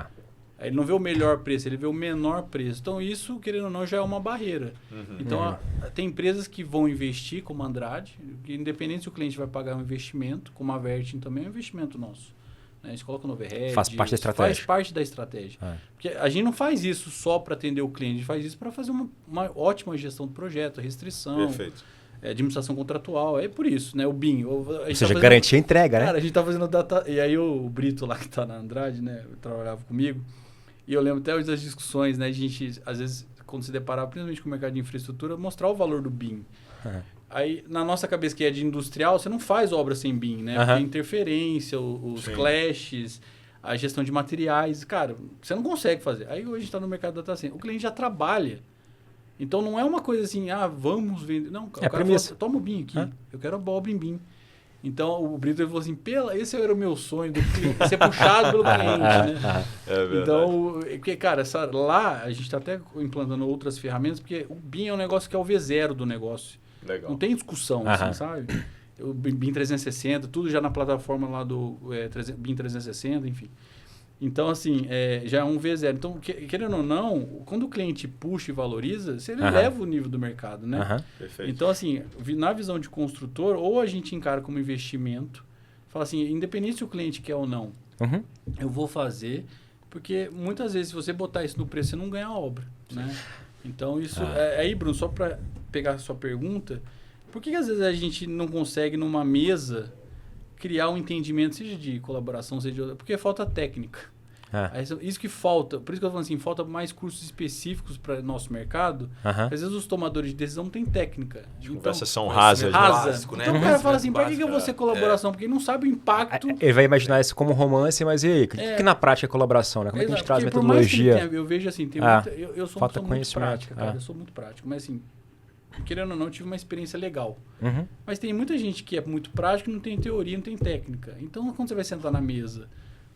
Aí ele não vê o melhor preço, ele vê o menor preço. Então isso, querendo ou não, já é uma barreira. Então tem empresas que vão investir, como a Andrade, que independente se o cliente vai pagar um investimento, como a Vertin também é um investimento nosso. A gente coloca no overhead. Faz parte da estratégia. Faz parte da estratégia. Porque a gente não faz isso só para atender o cliente, a gente faz isso para fazer uma ótima gestão do projeto, restrição. Perfeito. Administração contratual, é por isso, né? O BIM. Ou seja, garantia entrega, né? Cara, a gente tá fazendo data... E aí o Brito lá que tá na Andrade, né? Trabalhava comigo. E eu lembro até hoje das discussões, né? A gente, às vezes, quando se deparava, principalmente com o mercado de infraestrutura, mostrar o valor do BIM. Aí, na nossa cabeça, que é de industrial, você não faz obra sem BIM, né? Porque interferência, os clashes, a gestão de materiais. Cara, você não consegue fazer. Aí, hoje a gente tá no mercado da data center. O cliente já trabalha. Então, não é uma coisa assim, vamos vender. Não, o cara falou assim, toma o BIM aqui. Eu quero a obra em BIM. Então, o Brito falou assim, esse era o meu sonho, do cliente, ser puxado pelo cliente, né? É verdade. Então, porque, cara, lá a gente está até implantando outras ferramentas, porque o BIM é um negócio que é o V0 do negócio. Legal. Não tem discussão, assim, sabe? O BIM 360, tudo já na plataforma lá do BIM 360, enfim. Então, assim, já é um V0. Então, querendo ou não, quando o cliente puxa e valoriza, você eleva o nível do mercado, né? Perfeito. Então, assim, na visão de construtor, ou a gente encara como investimento, fala assim, independente se o cliente quer ou não, eu vou fazer, porque muitas vezes, se você botar isso no preço, você não ganha a obra, né? Então, isso... Aí, Bruno, só para pegar a sua pergunta, por que às vezes a gente não consegue, numa mesa, criar um entendimento, seja de colaboração, seja de outra, porque falta técnica. Isso que falta, por isso que eu tô falando assim, falta mais cursos específicos para nosso mercado, porque às vezes os tomadores de decisão não têm técnica. As conversas são rasas. Básico, né? Então o cara fala assim, para que eu vou ser colaboração? Porque ele não sabe o impacto. Ele vai imaginar isso como romance, mas e aí? O que na prática é colaboração, né? Como é que a gente traz porque metodologia? Eu vejo assim, tem muita, eu sou falta muito conhecimento. prática, cara, eu sou muito prático, mas assim, querendo ou não, eu tive uma experiência legal. Mas tem muita gente que é muito prática e não tem teoria, não tem técnica. Então, quando você vai sentar na mesa,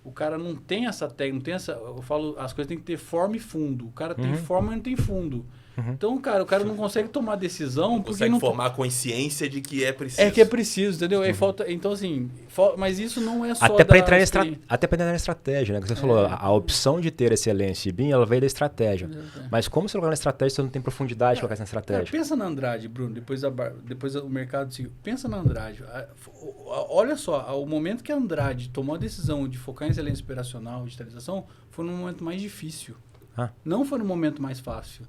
o cara não tem essa técnica, não tem essa... Eu falo, as coisas têm que ter forma e fundo. O cara tem forma, mas não tem fundo. Então, cara, o cara não consegue tomar decisão porque Consegue não formar a consciência de que é preciso. é que é preciso, entendeu? Aí falta, então assim, mas isso não é só Até para da entrar, experiência. até entrar na estratégia, né? Que você falou, a opção de ter excelência e BIM, ela veio da estratégia. Mas como você colocar na estratégia, você não tem profundidade de colocar essa Cara, estratégia? pensa na Andrade, Bruno, depois o mercado seguiu. Pensa na Andrade. Olha só, o momento que a Andrade tomou a decisão de focar em excelência operacional, digitalização, foi no momento mais difícil. Não foi no momento mais fácil.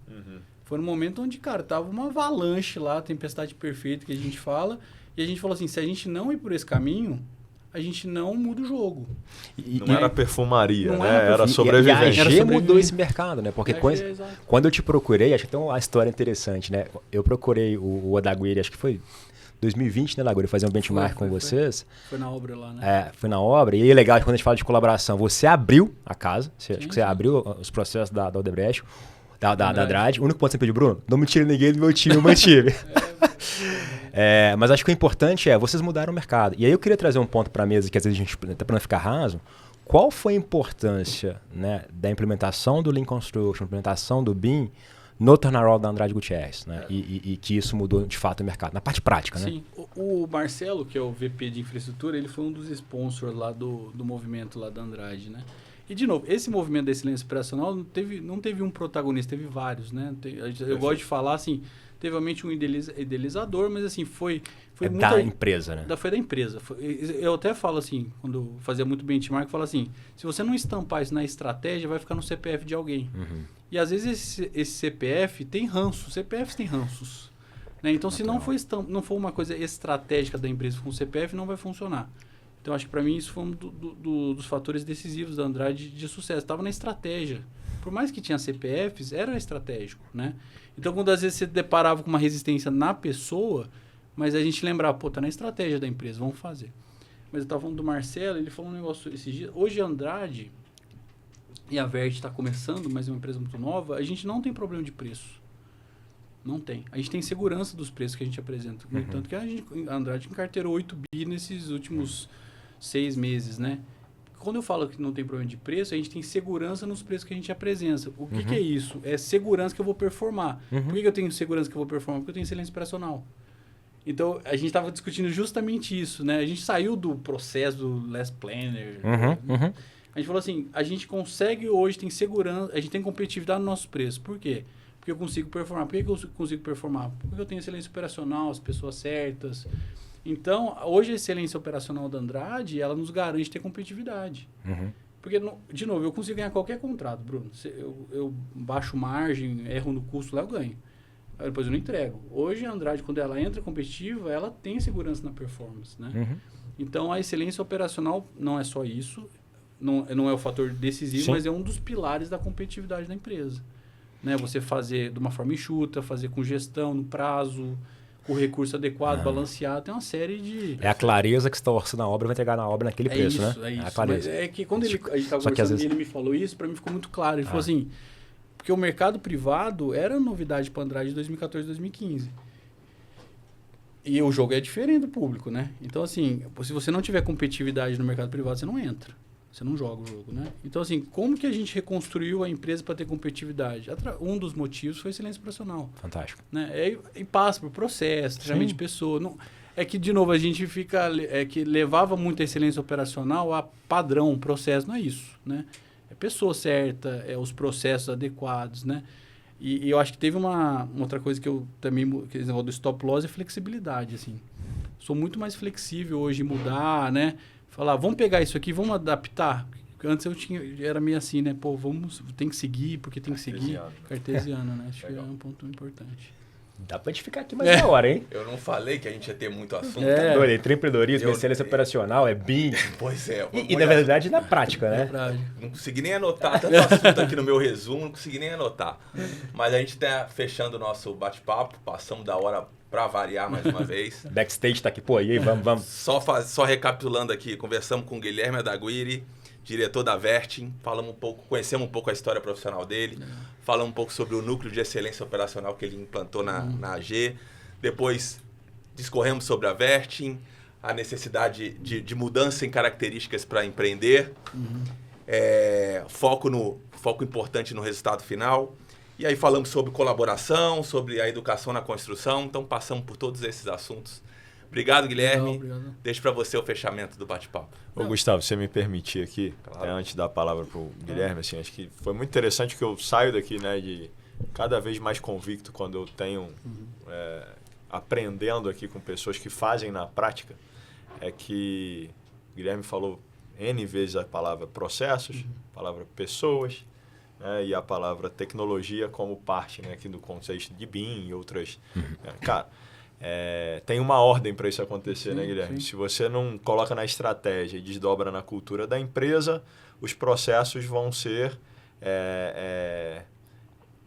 Foi no momento onde, cara, tava uma avalanche lá, tempestade perfeita que a gente fala, e a gente falou assim, se a gente não ir por esse caminho, a gente não muda o jogo. Não era perfumaria, Não né? era Era E a sobrevivência. AG mudou esse mercado, né? Porque Exato. quando eu te procurei, acho que tem uma história interessante, né? Eu procurei o Odaguiri, acho que foi 2020, né, Laguiri? Fazer um benchmark com vocês. Foi na obra lá, né? Foi na obra. E é legal quando a gente fala de colaboração. Você abriu a casa, acho que você sim. abriu os processos da Odebrecht, da Andrade. O único ponto que você pediu, Bruno, não me tire ninguém do meu time, eu mantive. Mas acho que o importante vocês mudaram o mercado. E aí eu queria trazer um ponto para a mesa, que às vezes a gente, até para não ficar raso, qual foi a importância, né, da implementação do Lean Construction, implementação do BIM no turnaround da Andrade Gutierrez, né? E que isso mudou de fato o mercado, na parte prática, né? Sim. O Marcelo, que é o VP de infraestrutura, ele foi um dos sponsors lá do movimento lá da Andrade, né? E, de novo, esse movimento da excelência operacional não teve um protagonista, teve vários, né? Eu gosto de falar, assim, teve realmente um idealizador, mas, assim, foi da empresa, né? Foi da empresa. Eu até falo assim, quando fazia muito benchmark, eu falo assim, se você não estampar isso na estratégia, vai ficar no CPF de alguém. E, às vezes, esse CPF tem ranço. CPFs têm ranços. Né? Então, se não for uma coisa estratégica da empresa com o CPF, não vai funcionar. Então, acho que para mim isso foi um dos fatores decisivos da Andrade de sucesso. Estava na estratégia. Por mais que tinha CPFs, era estratégico, né? Então, quando às vezes você deparava com uma resistência na pessoa, mas a gente lembrava, tá na estratégia da empresa, vamos fazer. Mas eu estava falando do Marcelo, ele falou um negócio esses dias. Hoje a Andrade e a Vert está começando, mas é uma empresa muito nova, a gente não tem problema de preço. Não tem. A gente tem segurança dos preços que a gente apresenta. No entanto que a Andrade encarteirou 8 bi nesses últimos 6 meses, né? Quando eu falo que não tem problema de preço, a gente tem segurança nos preços que a gente apresenta. O que é isso? É segurança que eu vou performar. Por que eu tenho segurança que eu vou performar? Porque eu tenho excelência operacional. Então, a gente estava discutindo justamente isso, né? A gente saiu do processo do Last Planner. A gente falou assim, a gente consegue hoje, tem segurança, a gente tem competitividade nos nossos preços. Por quê? Porque eu consigo performar. Por que eu consigo performar? Porque eu tenho excelência operacional, as pessoas certas. Então, hoje a excelência operacional da Andrade, ela nos garante ter competitividade. Porque, de novo, eu consigo ganhar qualquer contrato, Bruno. Eu baixo margem, erro no custo, lá eu ganho. Aí depois eu não entrego. Hoje a Andrade, quando ela entra competitiva, ela tem segurança na performance, né? Então, a excelência operacional não é só isso, não é o fator decisivo, mas é um dos pilares da competitividade da empresa. Né? Você fazer de uma forma enxuta, fazer com gestão, no prazo, com o recurso adequado, balanceado, tem uma série de... É a clareza que você está orçando a obra, vai entregar na obra naquele preço, né? É isso, a clareza. Mas é que quando a gente estava conversando e ele me falou isso, para mim ficou muito claro. Ele falou assim, porque o mercado privado era novidade para a Andrade de 2014 e 2015. E o jogo é diferente do público, né? Então, assim, se você não tiver competitividade no mercado privado, você não entra. Você não joga o jogo, né? Então, assim, como que a gente reconstruiu a empresa para ter competitividade? Um dos motivos foi a excelência operacional. Fantástico. Né? E passa por processo, treinamento de pessoa. Não, é que, de novo, a gente fica... É que levava muito a excelência operacional a padrão, processo. Não é isso, né? É pessoa certa, é os processos adequados, né? E eu acho que teve uma outra coisa que eu também... Que negócio do stop loss é flexibilidade, assim. Sou muito mais flexível hoje em mudar, né? Falar, vamos pegar isso aqui, vamos adaptar. Antes era meio assim, né? Pô, tem que seguir, porque tem que seguir. Cartesiano, né? Acho que é um ponto importante. Dá pra gente ficar aqui mais uma hora, hein? Eu não falei que a gente ia ter muito assunto. Empreendedorismo, excelência operacional, é BIM. Pois é. E na verdade, na prática, né? Não consegui nem anotar tanto assunto aqui no meu resumo, não consegui nem anotar. Mas a gente está fechando o nosso bate-papo, passamos da hora para variar mais uma vez. Backstage tá aqui, pô, e aí, vamos. Só recapitulando aqui, conversamos com o Guilherme Odaguiri, diretor da Vertim, conhecemos um pouco a história profissional dele, falamos um pouco sobre o núcleo de excelência operacional que ele implantou na AG, depois discorremos sobre a Vertim, a necessidade de mudança em características para empreender, foco importante no resultado final, E aí falamos sobre colaboração, sobre a educação na construção, então passamos por todos esses assuntos. Obrigado, Guilherme. Obrigado. Deixo para você o fechamento do bate-papo. Ô, Gustavo, se você me permitir aqui, Claro. antes de dar a palavra para o Guilherme, assim, acho que foi muito interessante que eu saio daqui, né, de cada vez mais convicto quando eu tenho aprendendo aqui com pessoas que fazem na prática, é que o Guilherme falou N vezes a palavra processos, a palavra pessoas, né, e a palavra tecnologia como parte, né, aqui do contexto de BIM e outras. Cara, tem uma ordem para isso acontecer, né, Guilherme? Se você não coloca na estratégia e desdobra na cultura da empresa, os processos vão ser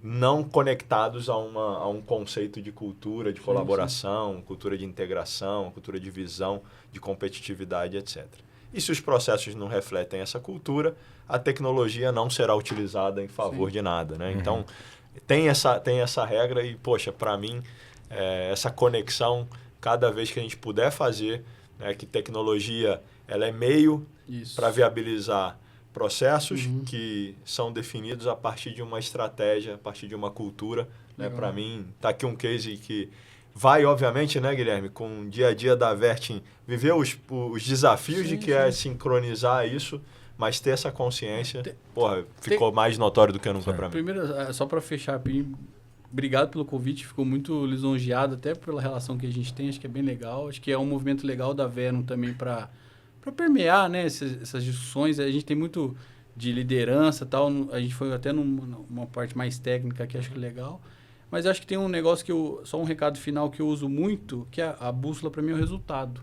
não conectados a um conceito de cultura, de colaboração, cultura de integração, cultura de visão, de competitividade, etc. E se os processos não refletem essa cultura, a tecnologia não será utilizada em favor de nada, né? Então, tem essa regra e, poxa, para mim, essa conexão, cada vez que a gente puder fazer, né, que tecnologia ela é meio para viabilizar processos que são definidos a partir de uma estratégia, a partir de uma cultura. Né? Para mim, está aqui um case que vai, obviamente, né, Guilherme, com o dia a dia da Vertim, viver os desafios de que é sincronizar isso, mas ter essa consciência, ficou mais notório do que nunca para mim. Primeiro, só para fechar, obrigado pelo convite, ficou muito lisonjeado até pela relação que a gente tem, acho que é bem legal, acho que é um movimento legal da Verum também para permear, né, essas discussões. A gente tem muito de liderança e tal, a gente foi até numa parte mais técnica que acho que é legal, mas acho que tem um negócio só um recado final que eu uso muito, que é a bússola para mim é o resultado.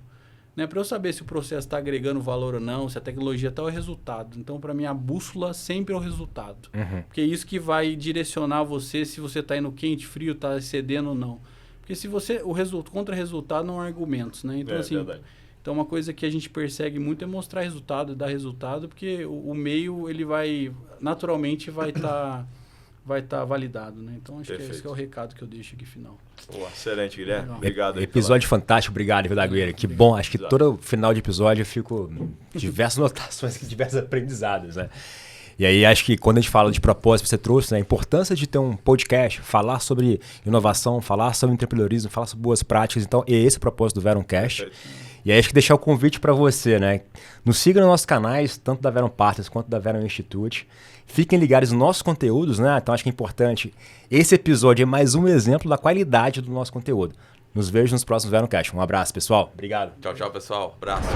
Né? Para eu saber se o processo está agregando valor ou não, se a tecnologia está, é o resultado. Então, para mim, a bússola sempre é o resultado. Porque é isso que vai direcionar você se você está indo quente, frio, está cedendo ou não. Porque se você... contra-resultado não há argumentos, né? Então, assim... Verdade. Então, uma coisa que a gente persegue muito é mostrar resultado, dar resultado, porque o meio, ele vai... Naturalmente, vai estar validado, né? Então, acho que esse é o recado que eu deixo aqui final. Excelente, Guilherme. Legal. Obrigado. Episódio fantástico, obrigado, Viu, Dagueira. Que bom, acho que todo final de episódio eu fico diversas notações, diversos aprendizados, né? E aí acho que quando a gente fala de propósito, você trouxe, né, a importância de ter um podcast, falar sobre inovação, falar sobre empreendedorismo, falar sobre boas práticas. Então, é esse o propósito do Verumcast. Perfeito. E aí acho que deixar o convite para você, né? Nos siga nos nossos canais, tanto da Verum Partners quanto da Verum Institute. Fiquem ligados nos nossos conteúdos, né? Então acho que é importante. Esse episódio é mais um exemplo da qualidade do nosso conteúdo. Nos vejo nos próximos Verumcast. Um abraço, pessoal. Obrigado. Tchau, tchau, pessoal. Abraço.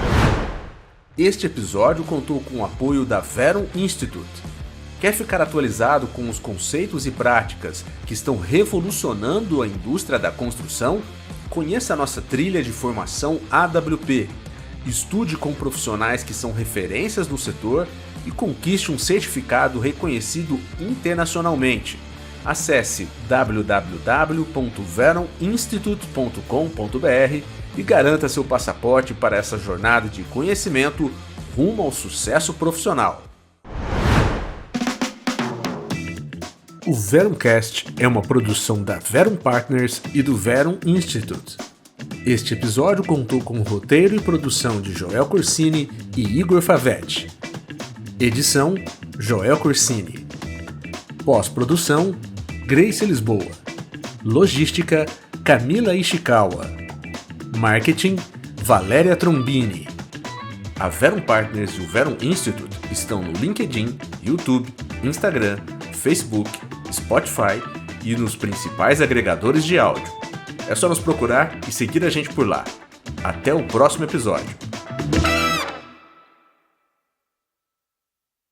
Este episódio contou com o apoio da Verum Institute. Quer ficar atualizado com os conceitos e práticas que estão revolucionando a indústria da construção? Conheça a nossa trilha de formação AWP. Estude com profissionais que são referências no setor e conquiste um certificado reconhecido internacionalmente. Acesse www.veruminstitute.com.br e garanta seu passaporte para essa jornada de conhecimento rumo ao sucesso profissional. O Verumcast é uma produção da Verum Partners e do Verum Institute. Este episódio contou com roteiro e produção de Joel Corsini e Igor Favetti. Edição, Joel Corsini. Pós-produção, Grace Lisboa. Logística, Camila Ishikawa. Marketing, Valéria Trombini. A Verum Partners e o Verum Institute estão no LinkedIn, YouTube, Instagram, Facebook, Spotify e nos principais agregadores de áudio. É só nos procurar e seguir a gente por lá. Até o próximo episódio.